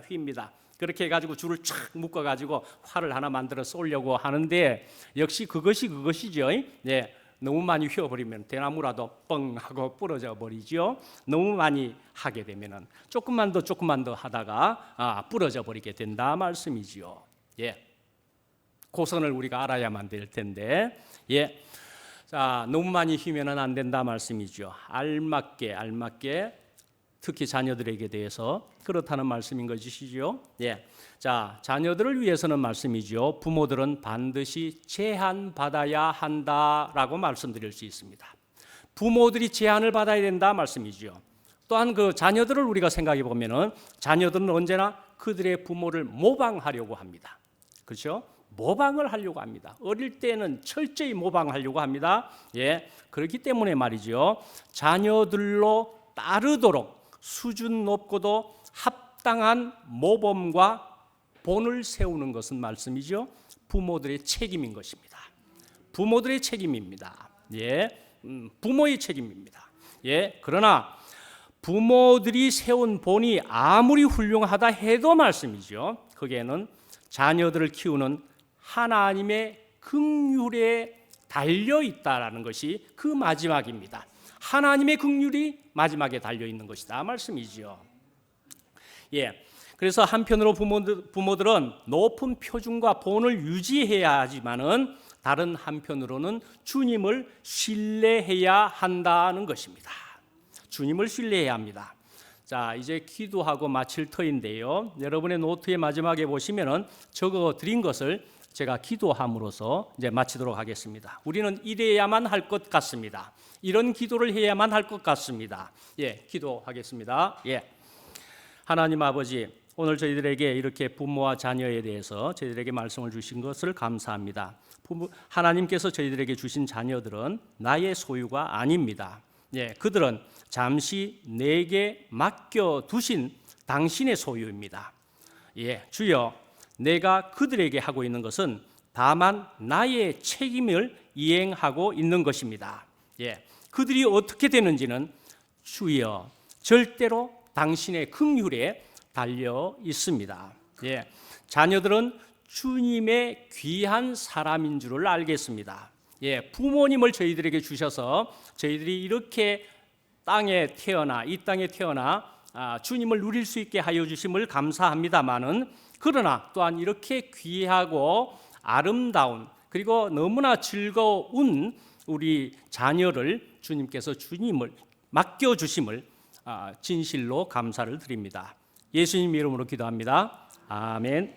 그렇게 해가지고 줄을 쫙 묶어가지고 활을 하나 만들어 쏘려고 하는데 역시 그것이죠. 너무 많이 휘어버리면 대나무라도 뻥 하고 부러져 버리죠. 너무 많이 하게 되면은 조금만 더 하다가 부러져 버리게 된다 말씀이지요. 예, 고선을 우리가 알아야만 될 텐데, 자 너무 많이 휘면은 안 된다 말씀이죠. 알맞게 특히 자녀들에게 대해서 그렇다는 말씀인 것이시죠. 자, 자녀들을 위해서는 말씀이죠. 부모들은 반드시 제한받아야 한다라고 말씀드릴 수 있습니다. 부모들이 제한을 받아야 된다 말씀이죠. 또한 그 자녀들을 우리가 생각해 보면은 자녀들은 언제나 그들의 부모를 모방하려고 합니다. 그렇죠? 모방을 하려고 합니다. 어릴 때는 철저히 모방하려고 합니다. 그렇기 때문에 말이죠. 자녀들로 따르도록 수준 높고도 합당한 모범과 본을 세우는 것은 말씀이죠. 부모들의 책임인 것입니다. 부모들의 책임입니다. 부모의 책임입니다. 그러나 부모들이 세운 본이 아무리 훌륭하다 해도 말씀이죠. 거기에는 자녀들을 키우는 하나님의 긍휼에 달려 있다라는 것이 그 마지막입니다. 하나님의 긍휼이 마지막에 달려 있는 것이다 말씀이죠. 그래서 한편으로 부모들은 높은 표준과 본을 유지해야 하지만은 다른 한편으로는 주님을 신뢰해야 한다는 것입니다. 주님을 신뢰해야 합니다. 자, 이제 기도하고 마칠 터인데요. 여러분의 노트의 마지막에 보시면은 적어 드린 것을 제가 기도함으로써 이제 마치도록 하겠습니다. 우리는 이래야만 할 것 같습니다. 이런 기도를 해야만 할 것 같습니다. 기도하겠습니다. 하나님 아버지, 오늘 저희들에게 이렇게 부모와 자녀에 대해서 저희들에게 말씀을 주신 것을 감사합니다. 하나님께서 저희들에게 주신 자녀들은 나의 소유가 아닙니다. 그들은 잠시 내게 맡겨두신 당신의 소유입니다. 주여, 내가 그들에게 하고 있는 것은 다만 나의 책임을 이행하고 있는 것입니다. 그들이 어떻게 되는지는 주여 절대로 당신의 긍휼에 달려 있습니다. 자녀들은 주님의 귀한 사람인 줄을 알겠습니다. 부모님을 저희들에게 주셔서 저희들이 이렇게 이 땅에 태어나 주님을 누릴 수 있게 하여 주심을 감사합니다마는 그러나 또한 이렇게 귀하고 아름다운 그리고 너무나 즐거운 우리 자녀를 주님께서 주님을 맡겨주심을 진실로 감사를 드립니다. 예수님 이름으로 기도합니다. 아멘.